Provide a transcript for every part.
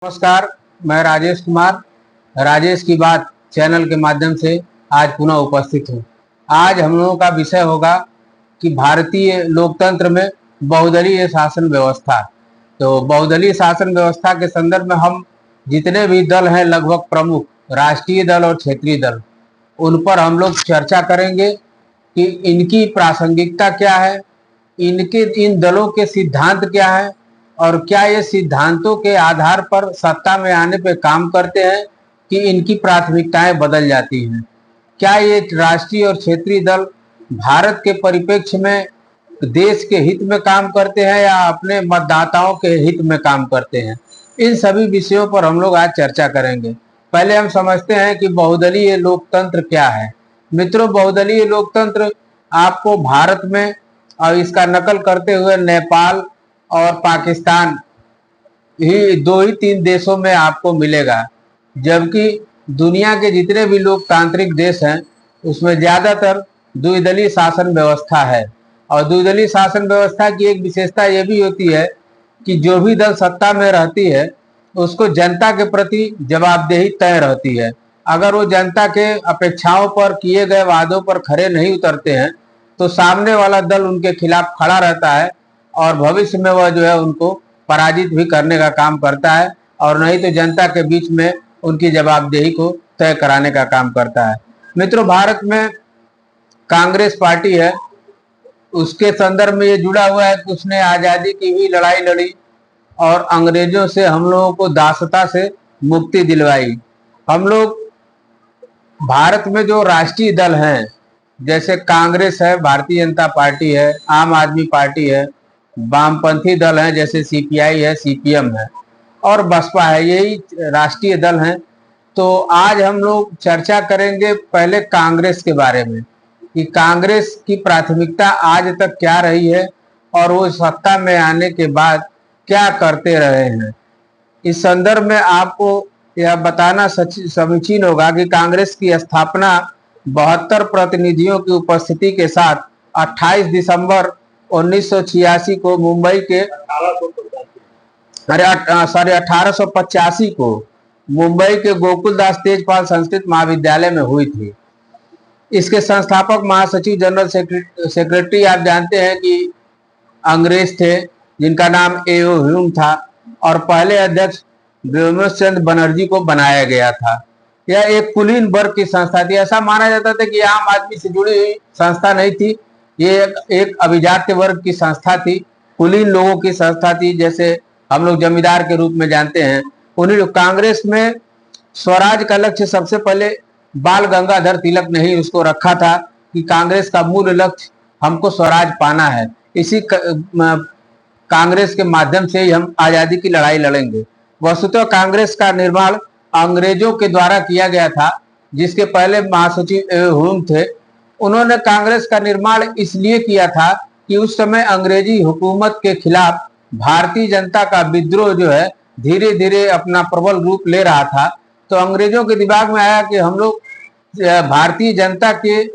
नमस्कार। मैं राजेश कुमार, राजेश की बात चैनल के माध्यम से आज पुनः उपस्थित हूँ। आज हम लोगों का विषय होगा कि भारतीय लोकतंत्र में बहुदलीय शासन व्यवस्था। तो बहुदलीय शासन व्यवस्था के संदर्भ में हम जितने भी दल हैं, लगभग प्रमुख राष्ट्रीय दल और क्षेत्रीय दल, उन पर हम लोग चर्चा करेंगे कि इनकी प्रासंगिकता क्या है, इन दलों के सिद्धांत क्या है और क्या ये सिद्धांतों के आधार पर सत्ता में आने पे काम करते हैं कि इनकी प्राथमिकताएं बदल जाती हैं। क्या ये राष्ट्रीय और क्षेत्रीय दल भारत के परिप्रेक्ष्य में देश के हित में काम करते हैं या अपने मतदाताओं के हित में काम करते हैं। इन सभी विषयों पर हम लोग आज चर्चा करेंगे। पहले हम समझते हैं कि बहुदलीय लोकतंत्र क्या है। मित्रों, बहुदलीय लोकतंत्र आपको भारत में और इसका नकल करते हुए नेपाल और पाकिस्तान ही दो ही तीन देशों में आपको मिलेगा, जबकि दुनिया के जितने भी लोकतांत्रिक देश हैं उसमें ज्यादातर द्विदलीय शासन व्यवस्था है। और द्विदलीय शासन व्यवस्था की एक विशेषता यह भी होती है कि जो भी दल सत्ता में रहती है उसको जनता के प्रति जवाबदेही तय रहती है। अगर वो जनता के अपेक्षाओं पर, किए गए वादों पर खरे नहीं उतरते हैं तो सामने वाला दल उनके खिलाफ खड़ा रहता है और भविष्य में वह जो है उनको पराजित भी करने का काम करता है, और नहीं तो जनता के बीच में उनकी जवाबदेही को तय कराने का काम करता है। मित्रों, भारत में कांग्रेस पार्टी है, उसके संदर्भ में ये जुड़ा हुआ है कि उसने आजादी की भी लड़ाई लड़ी और अंग्रेजों से हम लोगों को दासता से मुक्ति दिलवाई। हम लोग भारत में जो राष्ट्रीय दल हैं, जैसे कांग्रेस है, भारतीय जनता पार्टी है, आम आदमी पार्टी है, वामपंथी दल हैं जैसे सीपीआई है, सीपीएम है और बसपा है, यही राष्ट्रीय दल हैं। तो आज हम लोग चर्चा करेंगे पहले कांग्रेस के बारे में कि कांग्रेस की प्राथमिकता आज तक क्या रही है और वो सत्ता में आने के बाद क्या करते रहे हैं। इस संदर्भ में आपको यह बताना समीचीन होगा कि कांग्रेस की स्थापना 72 प्रतिनिधियों की उपस्थिति के साथ 28 दिसंबर 1986 को मुंबई के 1885 को मुंबई के गोकुलदास तेजपाल संस्कृत महाविद्यालय में हुई थी। इसके संस्थापक महासचिव जनरल सेक्रेटरी आप जानते हैं कि अंग्रेज थे जिनका नाम ए.ओ. ह्यूम था, और पहले अध्यक्ष व्योमेश चंद्र बनर्जी को बनाया गया था। यह एक कुलीन वर्ग की संस्था थी। ऐसा माना जाता था कि आम आदमी से जुड़ी हुई संस्था नहीं थी, ये एक अभिजात्य वर्ग की संस्था थी, कुलीन लोगों की संस्था थी, जैसे हम लोग जमींदार के रूप में जानते हैं। उन्हीं कांग्रेस में स्वराज का लक्ष्य सबसे पहले बाल गंगाधर तिलक ने ही उसको रखा था कि कांग्रेस का मूल लक्ष्य हमको स्वराज पाना है, इसी कांग्रेस के माध्यम से ही हम आजादी की लड़ाई लड़ेंगे। वस्तुतः कांग्रेस का निर्माण अंग्रेजों के द्वारा किया गया था, जिसके पहले महासचिव ह्यूम थे। उन्होंने कांग्रेस का निर्माण इसलिए किया था कि उस समय अंग्रेजी हुकूमत के खिलाफ भारतीय जनता का विद्रोह जो है धीरे धीरे अपना प्रबल रूप ले रहा था। तो अंग्रेजों के दिमाग में आया कि हम लोग भारतीय जनता के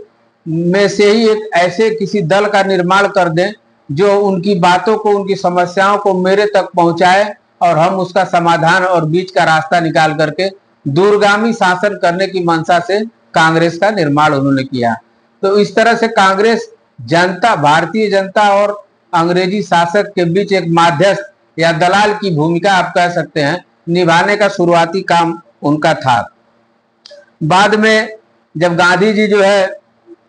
में से ही एक ऐसे किसी दल का निर्माण कर दें जो उनकी बातों को, उनकी समस्याओं को मेरे तक पहुंचाए और हम उसका समाधान और बीच का रास्ता निकाल करके दूरगामी शासन करने की मंशा से कांग्रेस का निर्माण उन्होंने किया। तो इस तरह से कांग्रेस जनता, भारतीय जनता और अंग्रेजी शासक के बीच एक माध्यस्थ या दलाल की भूमिका आप कह सकते हैं निभाने का शुरुआती काम उनका था। बाद में जब गांधी जी जो है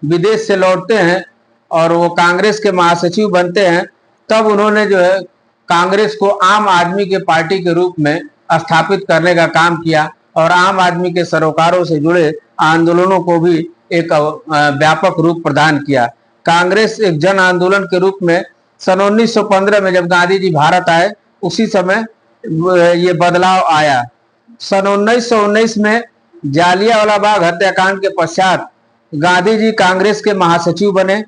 विदेश से लौटते हैं और वो कांग्रेस के महासचिव बनते हैं, तब उन्होंने जो है कांग्रेस को आम आदमी के पार्टी के रूप में स्थापित करने का काम किया और आम आदमी के सरोकारों से जुड़े आंदोलनों को भी एक व्यापक रूप प्रदान किया। कांग्रेस एक जन आंदोलन के रूप में सन 1915 में जब गांधी जी भारत आए, उसी समय ये बदलाव आया। सन 1919 में जालियांवाला बाग हत्याकांड के पश्चात गांधी जी कांग्रेस के महासचिव बने।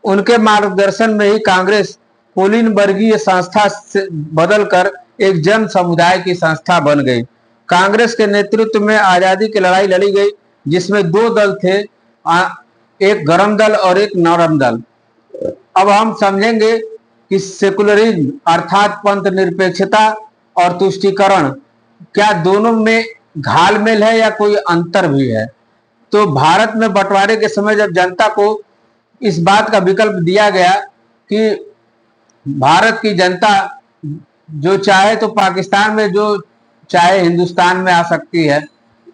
उनके मार्गदर्शन में ही कांग्रेस कुलीन वर्गीय संस्था से बदलकर एक जन समुदाय की संस्था बन गई। कांग्रेस के नेतृत्व में आजादी की लड़ाई लड़ी गई, जिसमें दो दल थे, एक गरम दल और एक नरम दल। अब हम समझेंगे कि सेकुलरिज्म अर्थात पंथ निरपेक्षता और तुष्टीकरण क्या दोनों में घालमेल है या कोई अंतर भी है? तो भारत में बंटवारे के समय जब जनता को इस बात का विकल्प दिया गया कि भारत की जनता जो चाहे तो पाकिस्तान में, जो चाहे हिंदुस्तान में आ सकती है,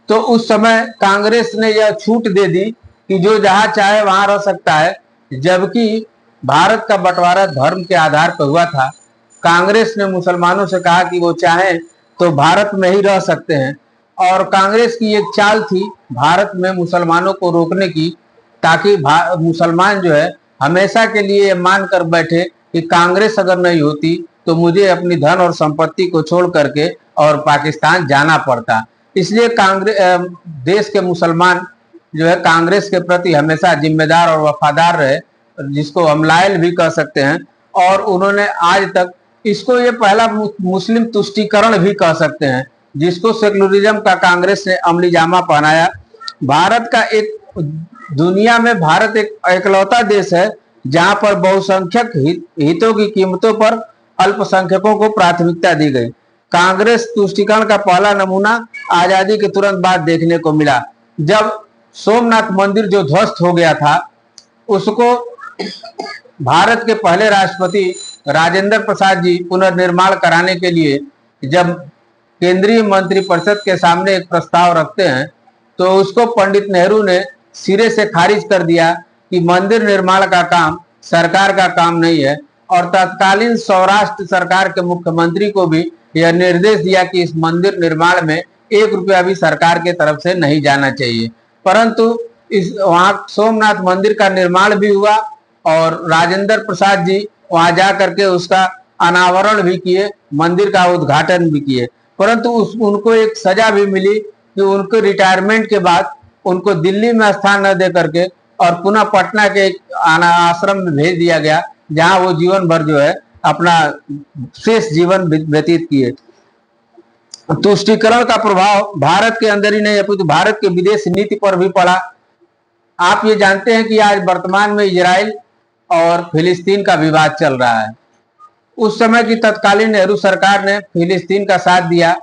तो उस समय कांग्रेस ने यह छूट दे दी कि जो जहां चाहे वहां रह सकता है। जबकि भारत का बंटवारा धर्म के आधार पर हुआ था। कांग्रेस ने मुसलमानों से कहा कि वो चाहें तो भारत में ही रह सकते हैं, और कांग्रेस की एक चाल थी भारत में मुसलमानों को रोकने की, ताकि मुसलमान जो है हमेशा के लिए ये मान कर बैठे कि कांग्रेस अगर नहीं होती तो मुझे अपनी धन और संपत्ति को छोड़ करके और पाकिस्तान जाना पड़ता। इसलिए कांग्रेस देश के मुसलमान जो है कांग्रेस के प्रति हमेशा जिम्मेदार और वफादार रहे, जिसको हम लायल भी कह सकते हैं। और उन्होंने आज तक इसको ये पहला मुस्लिम तुष्टीकरण भी कह सकते हैं, जिसको सेकुलरिज्म का कांग्रेस ने अमली जामा पहनाया। भारत का एक दुनिया में भारत एक एकलौता देश है जहां पर बहुसंख्यक हितों की कीमतों पर अल्पसंख्यकों को प्राथमिकता दी गई। कांग्रेस तुष्टीकरण का पहला नमूना आजादी के तुरंत बाद देखने को मिला, जब सोमनाथ मंदिर जो ध्वस्त हो गया था, उसको भारत के पहले राष्ट्रपति राजेंद्र प्रसाद जी पुनर्निर्माण कराने के लिए जब केंद्रीय मंत्रिपरिषद के सामने एक प्रस्ताव रखते हैं, तो उसको पंडित नेहरू ने सिरे से खारिज कर दिया कि मंदिर निर्माण का काम सरकार का काम नहीं है। और तत्कालीन सौराष्ट्र सरकार के मुख्यमंत्री को भी यह निर्देश दिया कि इस मंदिर निर्माण में 1 रुपया भी सरकार के तरफ से नहीं जाना चाहिए। परंतु इस वहां सोमनाथ मंदिर का निर्माण भी हुआ और राजेंद्र प्रसाद जी वहां जा करके उसका अनावरण भी किए, मंदिर का उद्घाटन भी किए। परंतु उनको एक सजा भी मिली कि उनको रिटायरमेंट के बाद उनको दिल्ली में स्थान न दे करके और पुनः पटना के एक आश्रम में भेज दिया गया, जहां वो जीवन भर जो है अपना शेष जीवन व्यतीत किए। तुष्टीकरण का प्रभाव भारत के अंदर ही नहीं अपितु भारत के विदेश नीति पर भी पड़ा। आप ये जानते हैं कि आज वर्तमान में इजराइल और फिलिस्तीन का विवाद चल रहा है। उस समय की तत्कालीन नेहरू सरकार ने फिलिस्तीन का साथ दिया,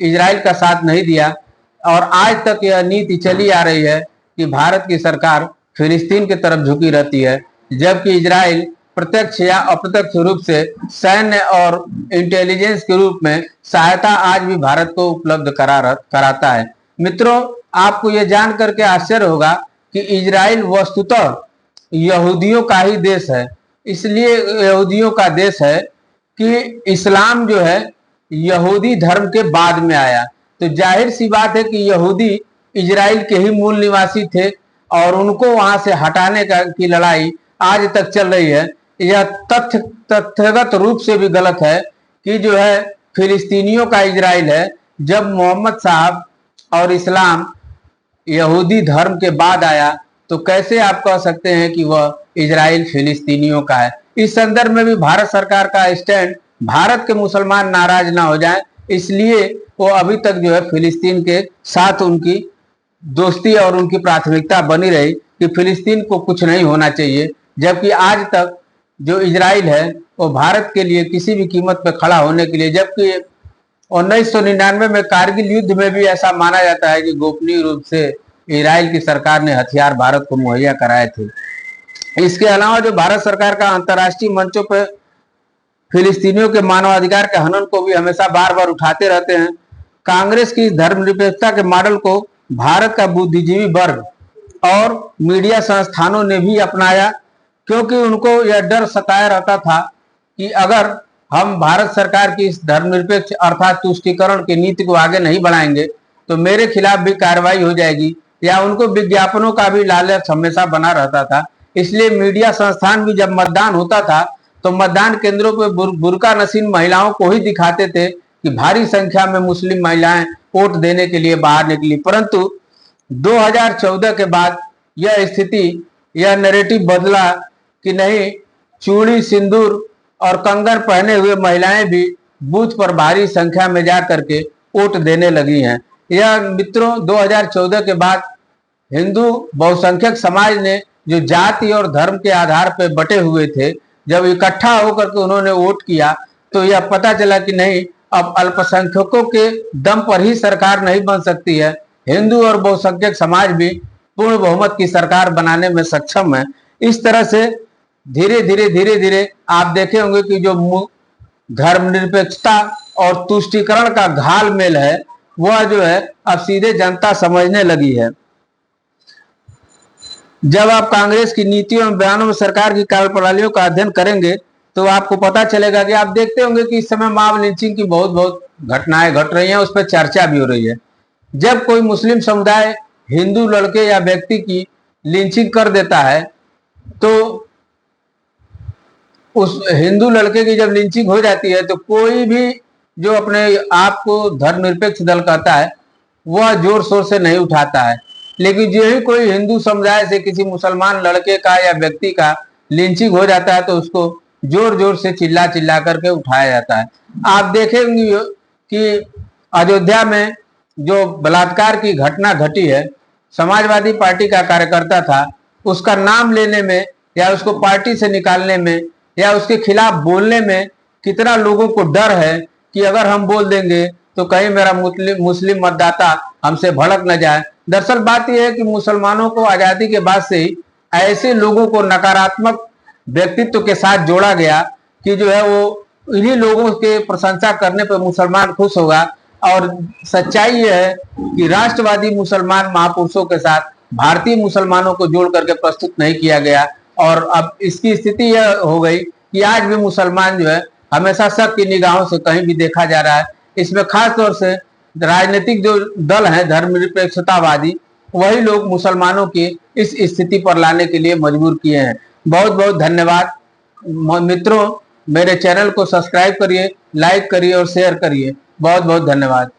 इजराइल का साथ नहीं दिया, और आज तक यह नीति चली आ रही है कि भारत की सरकार फिलिस्तीन की तरफ झुकी रहती है, जबकि इजराइल प्रत्यक्ष या अप्रत्यक्ष रूप से सैन्य और इंटेलिजेंस के रूप में सहायता आज भी भारत को उपलब्ध कराता है। मित्रों, आपको यह जान करके आश्चर्य होगा कि इजराइल वस्तुतः यहूदियों का ही देश है। इसलिए यहूदियों का देश है कि इस्लाम जो है यहूदी धर्म के बाद में आया, तो जाहिर सी बात है कि यहूदी इजराइल के ही मूल निवासी थे और उनको वहां से हटाने की लड़ाई आज तक चल रही है। यह तथ्यगत रूप से भी गलत है कि जो है फिलिस्तीनियों का इजराइल है, जब मोहम्मद साहब और इस्लाम यहूदी धर्म के बाद आया, तो कैसे आप कह सकते हैं कि वह इजराइल फिलिस्तीनियों का है। इस संदर्भ में भी भारत सरकार का स्टैंड, भारत के मुसलमान नाराज ना हो जाएं, इसलिए वो अभी तक जो है फिलिस्तीन के साथ उनकी दोस्ती और उनकी प्राथमिकता बनी रही कि फिलिस्तीन को कुछ नहीं होना चाहिए। जबकि आज तक जो इजराइल है वो भारत के लिए किसी भी कीमत पर खड़ा होने के लिए, जबकि 1999 में कारगिल युद्ध में भी ऐसा माना जाता है कि गोपनीय रूप से इजराइल की सरकार ने हथियार भारत को मुहैया कराए थे। इसके अलावा जो भारत सरकार का अंतर्राष्ट्रीय मंचों पर फिलिस्तीनियों के मानवाधिकार के हनन को भी हमेशा बार बार उठाते रहते हैं। कांग्रेस की धर्मनिरपेक्षता के मॉडल को भारत का बुद्धिजीवी वर्ग और मीडिया संस्थानों ने भी अपनाया, क्योंकि उनको यह डर सताया रहता था कि अगर हम भारत सरकार की इस धर्मनिरपेक्ष अर्थात तुष्टीकरण की नीति को आगे नहीं बढ़ाएंगे तो मेरे खिलाफ भी कार्रवाई हो जाएगी, या उनको विज्ञापनों का भी लालच हमेशा बना रहता था। इसलिए मीडिया संस्थान भी जब मतदान होता था तो मतदान केंद्रों पर बुर्का नशीन महिलाओं को ही दिखाते थे कि भारी संख्या में मुस्लिम महिलाएं वोट देने के लिए बाहर निकली। परंतु 2014 के बाद यह स्थिति, यह नैरेटिव बदला कि नहीं, चूड़ी, सिंदूर और कंगन पहने हुए महिलाएं भी बूथ पर भारी संख्या में जा करके वोट देने लगी हैं। यह मित्रों 2014 के बाद हिंदू बहुसंख्यक समाज ने जो जाति और धर्म के आधार पर बटे हुए थे, जब इकट्ठा होकर के उन्होंने वोट किया तो यह पता चला कि नहीं, अब अल्पसंख्यकों के दम पर ही सरकार नहीं बन सकती है, हिंदू और बहुसंख्यक समाज भी पूर्ण बहुमत की सरकार बनाने में सक्षम है। इस तरह से धीरे धीरे आप देखे होंगे कि जो धर्मनिरपेक्षता और तुष्टीकरण का घालमेल है वह जो है अब सीधे जनता समझने लगी है। जब आप कांग्रेस की नीतियों एवं बयानों में सरकार की कार्यप्रणालियों का अध्ययन करेंगे तो आपको पता चलेगा कि आप देखते होंगे कि इस समय मॉब लिंचिंग की बहुत घटनाएं घट रही हैं, उस पर चर्चा भी हो रही है। जब कोई मुस्लिम समुदाय हिंदू लड़के या व्यक्ति की लिंचिंग कर देता है तो उस हिंदू लड़के की जब लिंचिंग हो जाती है तो कोई भी जो अपने आप को धर्मनिरपेक्ष दल कहता है वह जोर शोर से नहीं उठाता है, लेकिन जो ही कोई हिंदू समुदाय से किसी मुसलमान लड़के का या व्यक्ति का लिंचिंग हो जाता है तो उसको जोर जोर से चिल्ला चिल्ला करके उठाया जाता है। आप देखेंगे कि अयोध्या में जो बलात्कार की घटना घटी है, समाजवादी पार्टी का कार्यकर्ता था, उसका नाम लेने में या उसको पार्टी से निकालने में या उसके खिलाफ बोलने में कितना लोगों को डर है कि अगर हम बोल देंगे तो कहीं मेरा मुस्लिम मतदाता हमसे भड़क न जाए। दरअसल बात यह है कि मुसलमानों को आजादी के बाद से ही ऐसे लोगों को नकारात्मक व्यक्तित्व के साथ जोड़ा गया कि जो है वो इन्हीं लोगों के प्रशंसा करने पर मुसलमान खुश होगा। और सच्चाई यह है कि राष्ट्रवादी मुसलमान महापुरुषों के साथ भारतीय मुसलमानों को जोड़ करके प्रस्तुत नहीं किया गया, और अब इसकी स्थिति यह हो गई कि आज भी मुसलमान जो है हमेशा शक की निगाहों से कहीं भी देखा जा रहा है। इसमें खास तौर से राजनीतिक जो दल हैं धर्मनिरपेक्षतावादी, वही लोग मुसलमानों की इस स्थिति पर लाने के लिए मजबूर किए हैं। बहुत बहुत धन्यवाद मित्रों, मेरे चैनल को सब्सक्राइब करिए, लाइक करिए और शेयर करिए। बहुत बहुत धन्यवाद।